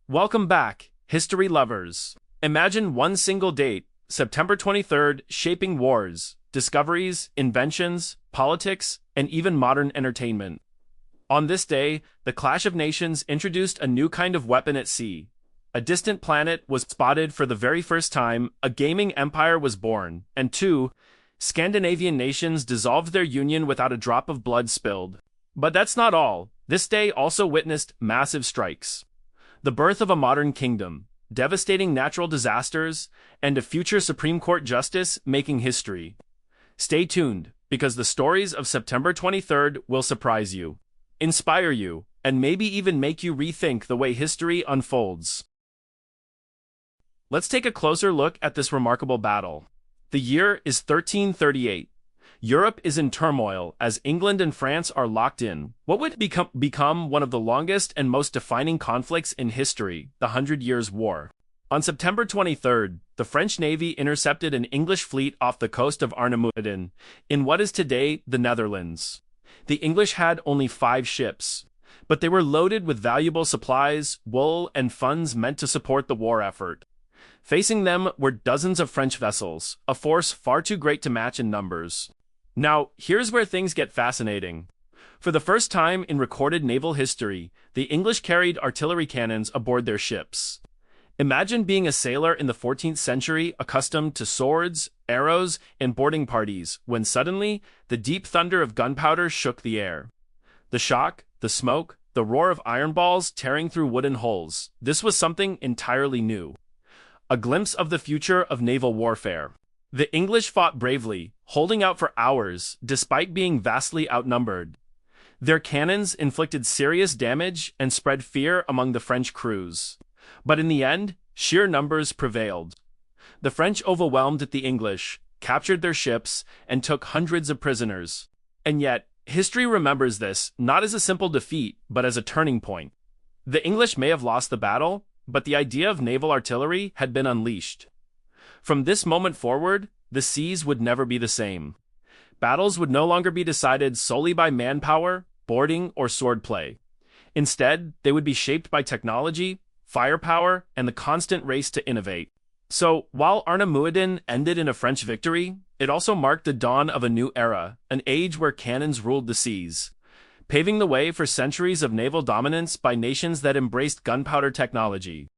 Welcome back, history lovers. Imagine one single date, September 23rd, shaping wars, discoveries, inventions, politics, and even modern entertainment. On this day, the Clash of Nations introduced a new kind of weapon at sea. A distant planet was spotted for the very first time, a gaming empire was born, and two, Scandinavian nations dissolved their union without a drop of blood spilled. But that's not all. This day also witnessed massive strikes. The birth of a modern kingdom, devastating natural disasters, and a future Supreme Court justice making history. Stay tuned, because the stories of September 23rd will surprise you, inspire you, and maybe even make you rethink the way history unfolds. Let's take a closer look at this remarkable battle. The year is 1338. Europe is in turmoil as England and France are locked in what would become one of the longest and most defining conflicts in history, the Hundred Years' War. On September 23rd, the French Navy intercepted an English fleet off the coast of Arnemuiden, in what is today the Netherlands. The English had only 5 ships, but they were loaded with valuable supplies, wool, and funds meant to support the war effort. Facing them were dozens of French vessels, a force far too great to match in numbers. Now, here's where things get fascinating. For the first time in recorded naval history, the English carried artillery cannons aboard their ships. Imagine being a sailor in the 14th century accustomed to swords, arrows, and boarding parties, when suddenly, the deep thunder of gunpowder shook the air. The shock, the smoke, the roar of iron balls tearing through wooden hulls, this was something entirely new. A glimpse of the future of naval warfare. The English fought bravely, holding out for hours, despite being vastly outnumbered. Their cannons inflicted serious damage and spread fear among the French crews. But in the end, sheer numbers prevailed. The French overwhelmed the English, captured their ships, and took hundreds of prisoners. And yet, history remembers this not as a simple defeat, but as a turning point. The English may have lost the battle, but the idea of naval artillery had been unleashed. From this moment forward, the seas would never be the same. Battles would no longer be decided solely by manpower, boarding, or swordplay. Instead, they would be shaped by technology, firepower, and the constant race to innovate. So, while Arnemuiden ended in a French victory, it also marked the dawn of a new era, an age where cannons ruled the seas, paving the way for centuries of naval dominance by nations that embraced gunpowder technology.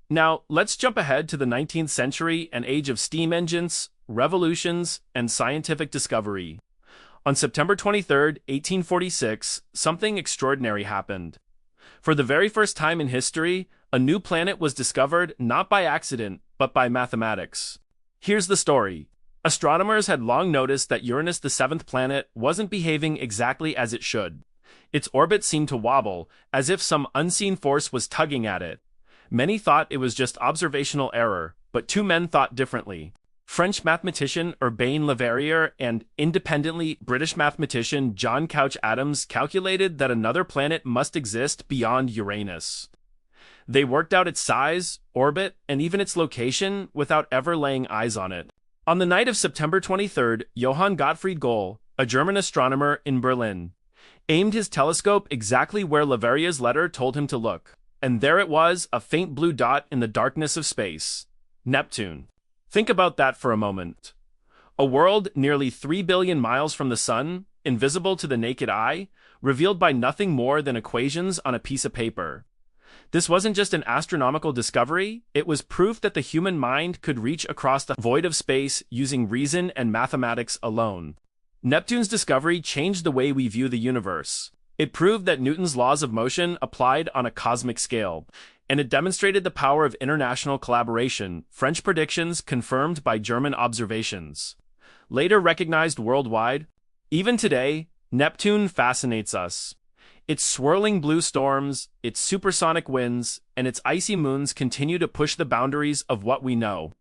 Now, let's jump ahead to the 19th century, an age of steam engines, revolutions, and scientific discovery. On September 23, 1846, something extraordinary happened. For the very first time in history, a new planet was discovered not by accident, but by mathematics. Here's the story. Astronomers had long noticed that Uranus, the 7th planet, wasn't behaving exactly as it should. Its orbit seemed to wobble, as if some unseen force was tugging at it. Many thought it was just observational error, but 2 men thought differently. French mathematician Urbain Le Verrier and independently British mathematician John Couch-Adams calculated that another planet must exist beyond Uranus. They worked out its size, orbit, and even its location without ever laying eyes on it. On the night of September 23rd, Johann Galle, a German astronomer in Berlin, aimed his telescope exactly where Le Verrier's letter told him to look. And there it was, a faint blue dot in the darkness of space. Neptune. Think about that for a moment. A world nearly 3 billion miles from the sun, invisible to the naked eye, revealed by nothing more than equations on a piece of paper. This wasn't just an astronomical discovery, it was proof that the human mind could reach across the void of space using reason and mathematics alone. Neptune's discovery changed the way we view the universe. It proved that Newton's laws of motion applied on a cosmic scale, and it demonstrated the power of international collaboration, French predictions confirmed by German observations, later recognized worldwide. Even today, Neptune fascinates us. Its swirling blue storms, its supersonic winds, and its icy moons continue to push the boundaries of what we know.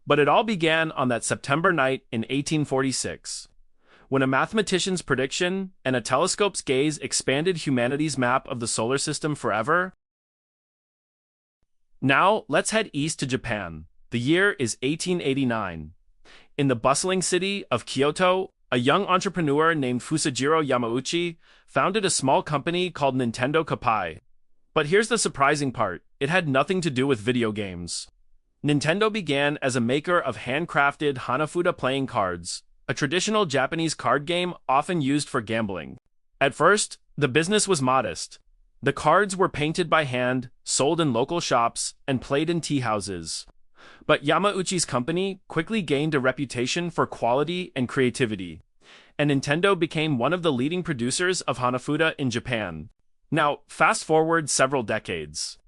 But it all began on that September night in 1846. When a mathematician's prediction and a telescope's gaze expanded humanity's map of the solar system forever. Now, let's head east to Japan. The year is 1889. In the bustling city of Kyoto, a young entrepreneur named Fusajiro Yamauchi founded a small company called Nintendo Koppai. But here's the surprising part. It had nothing to do with video games. Nintendo began as a maker of handcrafted Hanafuda playing cards, a traditional Japanese card game often used for gambling. At first, the business was modest. The cards were painted by hand, sold in local shops, and played in tea houses. But Yamauchi's company quickly gained a reputation for quality and creativity, and Nintendo became one of the leading producers of Hanafuda in Japan. Now, fast forward several decades.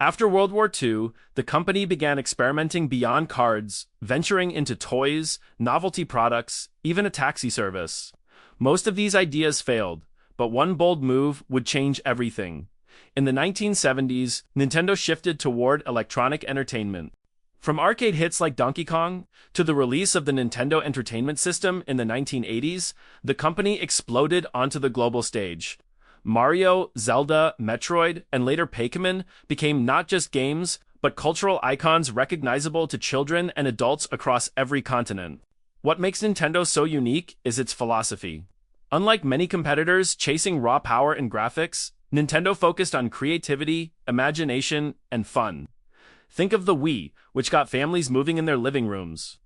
After World War II, the company began experimenting beyond cards, venturing into toys, novelty products, even a taxi service. Most of these ideas failed, but one bold move would change everything. In the 1970s, Nintendo shifted toward electronic entertainment. From arcade hits like Donkey Kong to the release of the Nintendo Entertainment System in the 1980s, the company exploded onto the global stage. Mario, Zelda, Metroid, and later Pac-Man became not just games, but cultural icons recognizable to children and adults across every continent. What makes Nintendo so unique is its philosophy. Unlike many competitors chasing raw power and graphics, Nintendo focused on creativity, imagination, and fun. Think of the Wii, which got families moving in their living rooms.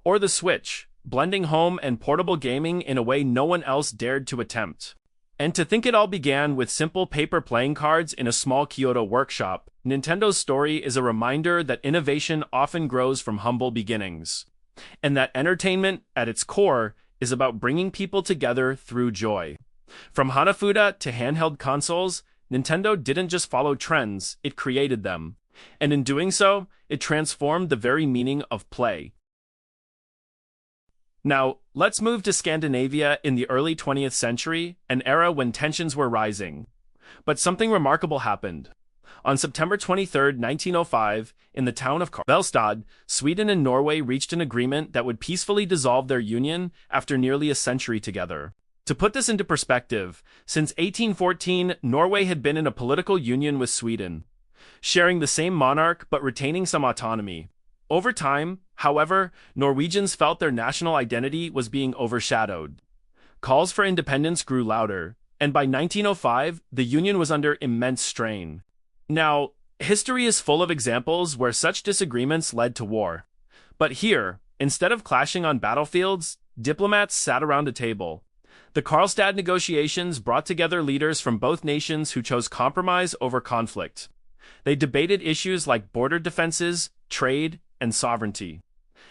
Or the Switch, blending home and portable gaming in a way no one else dared to attempt. And to think it all began with simple paper playing cards in a small Kyoto workshop, Nintendo's story is a reminder that innovation often grows from humble beginnings. And that entertainment, at its core, is about bringing people together through joy. From Hanafuda to handheld consoles, Nintendo didn't just follow trends, it created them. And in doing so, it transformed the very meaning of play. Now, let's move to Scandinavia in the early 20th century, an era when tensions were rising. But something remarkable happened. On September 23, 1905, in the town of Karlstad, Sweden and Norway reached an agreement that would peacefully dissolve their union after nearly a century together. To put this into perspective, since 1814, Norway had been in a political union with Sweden, sharing the same monarch but retaining some autonomy. Over time, however, Norwegians felt their national identity was being overshadowed. Calls for independence grew louder, and by 1905, the union was under immense strain. Now, history is full of examples where such disagreements led to war. But here, instead of clashing on battlefields, diplomats sat around a table. The Karlstad negotiations brought together leaders from both nations who chose compromise over conflict. They debated issues like border defenses, trade, and sovereignty.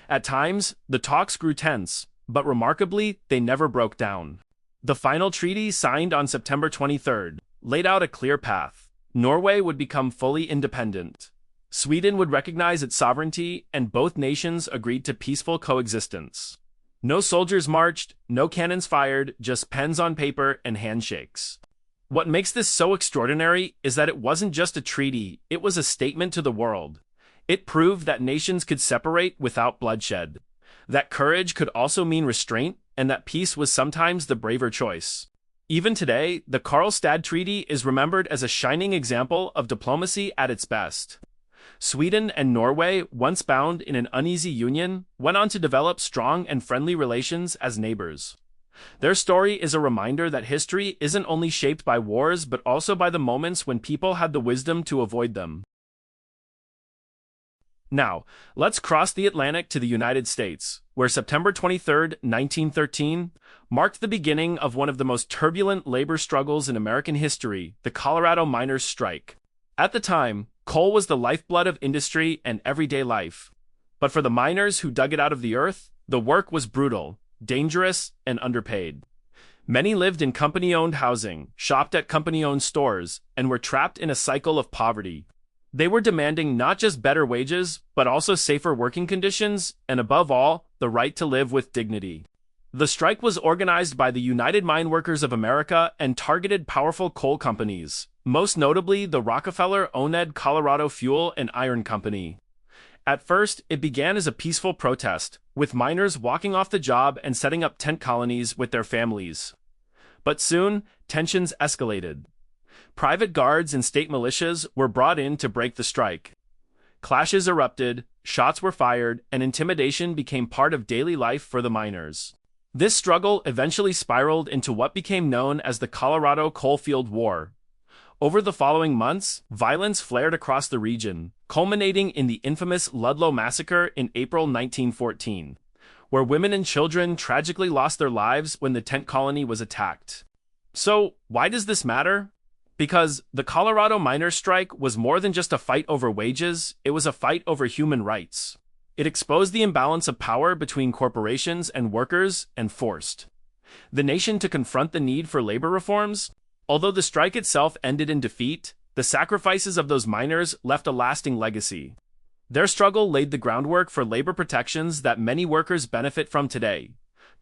At times, the talks grew tense, but remarkably, they never broke down. The final treaty, signed on September 23rd, laid out a clear path. Norway would become fully independent. Sweden would recognize its sovereignty, and both nations agreed to peaceful coexistence. No soldiers marched, no cannons fired, just pens on paper and handshakes. What makes this so extraordinary is that it wasn't just a treaty, it was a statement to the world. It proved that nations could separate without bloodshed, that courage could also mean restraint, and that peace was sometimes the braver choice. Even today, the Karlstad Treaty is remembered as a shining example of diplomacy at its best. Sweden and Norway, once bound in an uneasy union, went on to develop strong and friendly relations as neighbors. Their story is a reminder that history isn't only shaped by wars but also by the moments when people had the wisdom to avoid them. Now, let's cross the Atlantic to the United States, where September 23, 1913, marked the beginning of one of the most turbulent labor struggles in American history, the Colorado miners' strike. At the time, coal was the lifeblood of industry and everyday life. But for the miners who dug it out of the earth, the work was brutal, dangerous, and underpaid. Many lived in company-owned housing, shopped at company-owned stores, and were trapped in a cycle of poverty. They were demanding not just better wages, but also safer working conditions, and above all, the right to live with dignity. The strike was organized by the United Mine Workers of America and targeted powerful coal companies, most notably the Rockefeller-owned Colorado Fuel and Iron Company. At first, it began as a peaceful protest, with miners walking off the job and setting up tent colonies with their families. But soon, tensions escalated. Private guards and state militias were brought in to break the strike. Clashes erupted, shots were fired, and intimidation became part of daily life for the miners. This struggle eventually spiraled into what became known as the Colorado Coalfield War. Over the following months, violence flared across the region, culminating in the infamous Ludlow massacre in April 1914, where women and children tragically lost their lives when the tent colony was attacked. So, why does this matter? Because the Colorado miners' strike was more than just a fight over wages, it was a fight over human rights. It exposed the imbalance of power between corporations and workers and forced the nation to confront the need for labor reforms. Although the strike itself ended in defeat, the sacrifices of those miners left a lasting legacy. Their struggle laid the groundwork for labor protections that many workers benefit from today.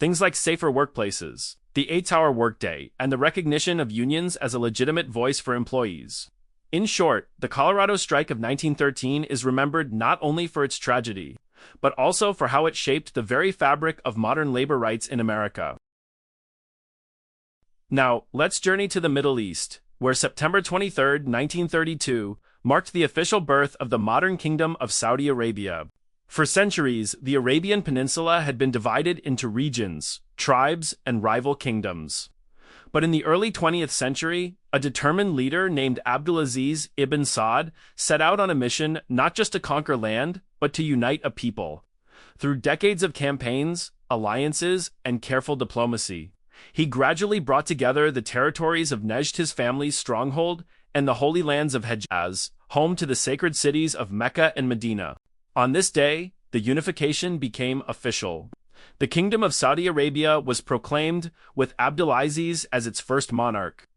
Things like safer workplaces, the 8-hour workday, and the recognition of unions as a legitimate voice for employees. In short, the Colorado Strike of 1913 is remembered not only for its tragedy, but also for how it shaped the very fabric of modern labor rights in America. Now, let's journey to the Middle East, where September 23, 1932, marked the official birth of the modern Kingdom of Saudi Arabia. For centuries, the Arabian Peninsula had been divided into regions, tribes, and rival kingdoms. But in the early 20th century, a determined leader named Abdulaziz ibn Saud set out on a mission not just to conquer land, but to unite a people. Through decades of campaigns, alliances, and careful diplomacy, he gradually brought together the territories of Nejd, his family's stronghold, and the holy lands of Hejaz, home to the sacred cities of Mecca and Medina. On this day, the unification became official. The Kingdom of Saudi Arabia was proclaimed, with Abdulaziz as its first monarch.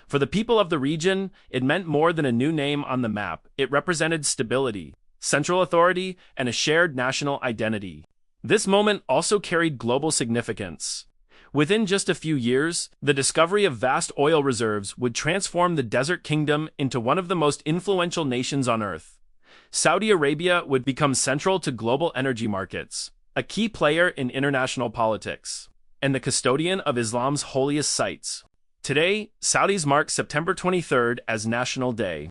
For the people of the region, it meant more than a new name on the map. It represented stability, central authority, and a shared national identity. This moment also carried global significance. Within just a few years, the discovery of vast oil reserves would transform the desert kingdom into one of the most influential nations on Earth. Saudi Arabia would become central to global energy markets, a key player in international politics, and the custodian of Islam's holiest sites. Today, Saudis mark September 23rd as National Day,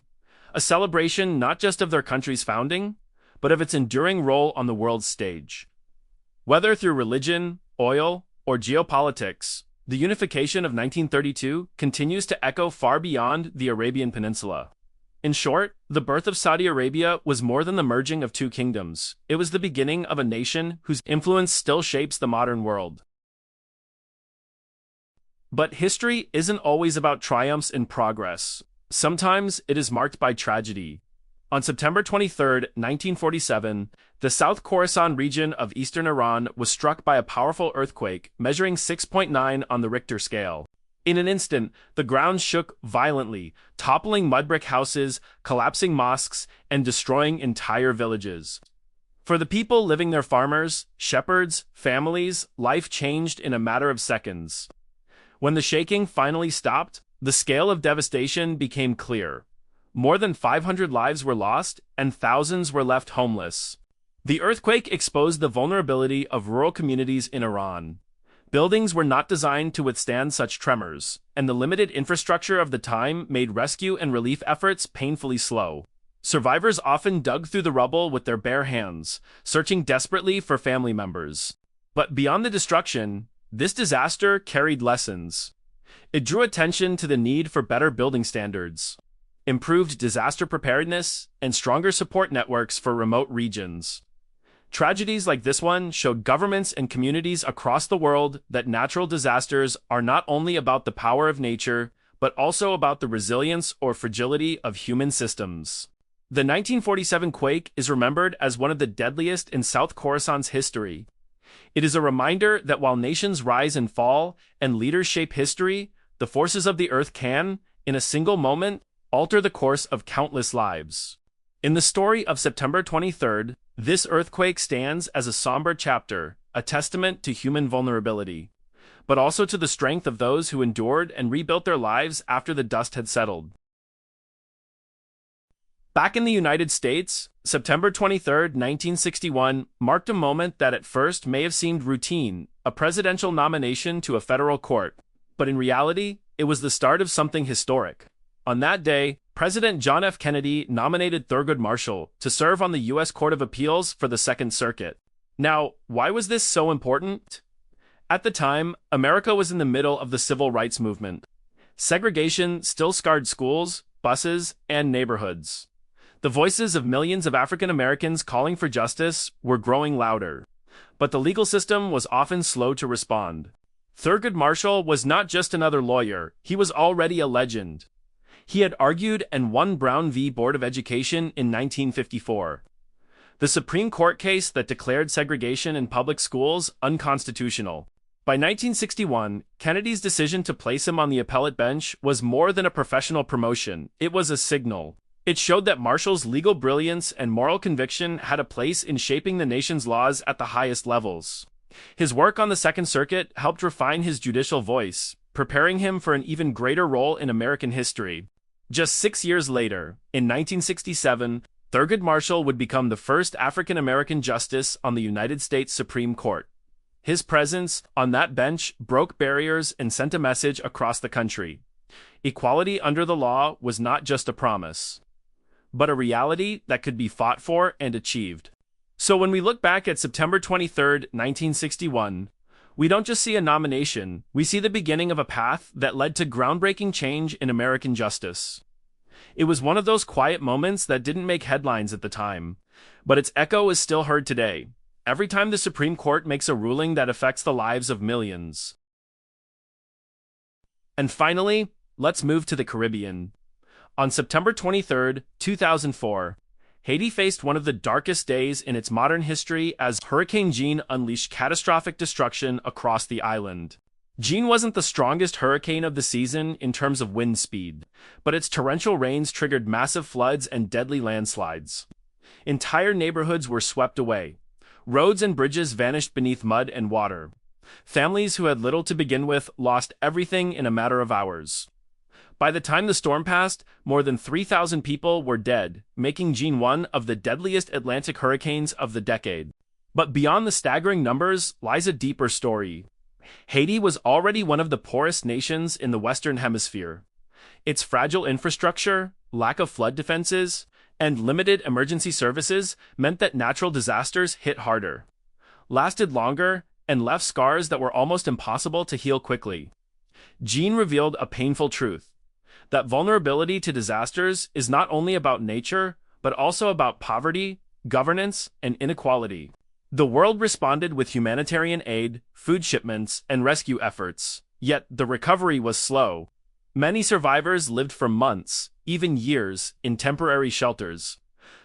a celebration not just of their country's founding, but of its enduring role on the world stage. Whether through religion, oil, or geopolitics, the unification of 1932 continues to echo far beyond the Arabian Peninsula. In short, the birth of Saudi Arabia was more than the merging of two kingdoms. It was the beginning of a nation whose influence still shapes the modern world. But history isn't always about triumphs and progress. Sometimes it is marked by tragedy. On September 23, 1947, the South Khorasan region of eastern Iran was struck by a powerful earthquake, measuring 6.9 on the Richter scale. In an instant, the ground shook violently, toppling mud-brick houses, collapsing mosques, and destroying entire villages. For the people living there, farmers, shepherds, families, life changed in a matter of seconds. When the shaking finally stopped, the scale of devastation became clear. More than 500 lives were lost, and thousands were left homeless. The earthquake exposed the vulnerability of rural communities in Iran. Buildings were not designed to withstand such tremors, and the limited infrastructure of the time made rescue and relief efforts painfully slow. Survivors often dug through the rubble with their bare hands, searching desperately for family members. But beyond the destruction, this disaster carried lessons. It drew attention to the need for better building standards, improved disaster preparedness, and stronger support networks for remote regions. Tragedies like this one showed governments and communities across the world that natural disasters are not only about the power of nature, but also about the resilience or fragility of human systems. The 1947 quake is remembered as one of the deadliest in South Khorasan's history. It is a reminder that while nations rise and fall and leaders shape history, the forces of the earth can, in a single moment, alter the course of countless lives. In the story of September 23rd, this earthquake stands as a somber chapter, a testament to human vulnerability, but also to the strength of those who endured and rebuilt their lives after the dust had settled. Back in the United States, September 23, 1961, marked a moment that at first may have seemed routine, a presidential nomination to a federal court. But in reality, it was the start of something historic. On that day, President John F. Kennedy nominated Thurgood Marshall to serve on the U.S. Court of Appeals for the Second Circuit. Now, why was this so important? At the time, America was in the middle of the civil rights movement. Segregation still scarred schools, buses, and neighborhoods. The voices of millions of African Americans calling for justice were growing louder, but the legal system was often slow to respond. Thurgood Marshall was not just another lawyer, he was already a legend. He had argued and won Brown v. Board of Education in 1954, the Supreme Court case that declared segregation in public schools unconstitutional. By 1961, Kennedy's decision to place him on the appellate bench was more than a professional promotion, it was a signal. It showed that Marshall's legal brilliance and moral conviction had a place in shaping the nation's laws at the highest levels. His work on the Second Circuit helped refine his judicial voice, preparing him for an even greater role in American history. Just 6 years later, in 1967, Thurgood Marshall would become the first African-American justice on the United States Supreme Court. His presence on that bench broke barriers and sent a message across the country. Equality under the law was not just a promise, but a reality that could be fought for and achieved. So when we look back at September 23, 1961, we don't just see a nomination, we see the beginning of a path that led to groundbreaking change in American justice. It was one of those quiet moments that didn't make headlines at the time, but its echo is still heard today, every time the Supreme Court makes a ruling that affects the lives of millions. And finally, let's move to the Caribbean. On September 23, 2004, Haiti faced one of the darkest days in its modern history as Hurricane Jeanne unleashed catastrophic destruction across the island. Jeanne wasn't the strongest hurricane of the season in terms of wind speed, but its torrential rains triggered massive floods and deadly landslides. Entire neighborhoods were swept away. Roads and bridges vanished beneath mud and water. Families who had little to begin with lost everything in a matter of hours. By the time the storm passed, more than 3,000 people were dead, making Jeanne one of the deadliest Atlantic hurricanes of the decade. But beyond the staggering numbers lies a deeper story. Haiti was already one of the poorest nations in the Western Hemisphere. Its fragile infrastructure, lack of flood defenses, and limited emergency services meant that natural disasters hit harder, lasted longer, and left scars that were almost impossible to heal quickly. Jeanne revealed a painful truth: that vulnerability to disasters is not only about nature, but also about poverty, governance, and inequality. The world responded with humanitarian aid, food shipments, and rescue efforts, yet the recovery was slow. Many survivors lived for months, even years, in temporary shelters.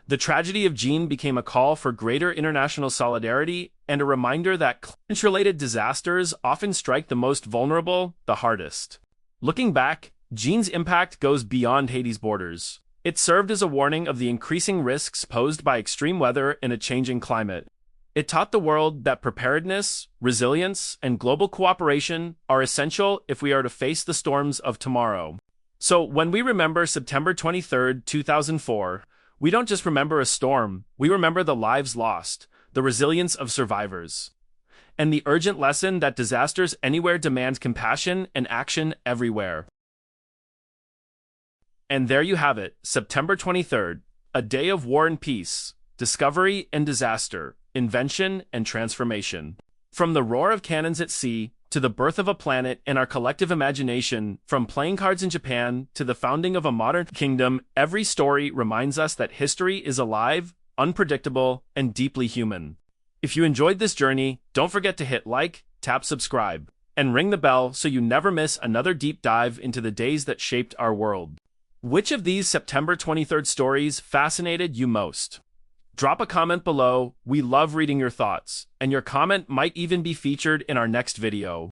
The tragedy of Jeanne became a call for greater international solidarity and a reminder that climate-related disasters often strike the most vulnerable the hardest. Looking back, Jeanne's impact goes beyond Haiti's borders. It served as a warning of the increasing risks posed by extreme weather in a changing climate. It taught the world that preparedness, resilience, and global cooperation are essential if we are to face the storms of tomorrow. So when we remember September 23, 2004, we don't just remember a storm, we remember the lives lost, the resilience of survivors, and the urgent lesson that disasters anywhere demand compassion and action everywhere. And there you have it, September 23rd, a day of war and peace, discovery and disaster, invention and transformation. From the roar of cannons at sea, to the birth of a planet in our collective imagination, from playing cards in Japan to the founding of a modern kingdom, every story reminds us that history is alive, unpredictable, and deeply human. If you enjoyed this journey, don't forget to hit like, tap subscribe, and ring the bell so you never miss another deep dive into the days that shaped our world. Which of these September 23rd stories fascinated you most? Drop a comment below. We love reading your thoughts, and your comment might even be featured in our next video.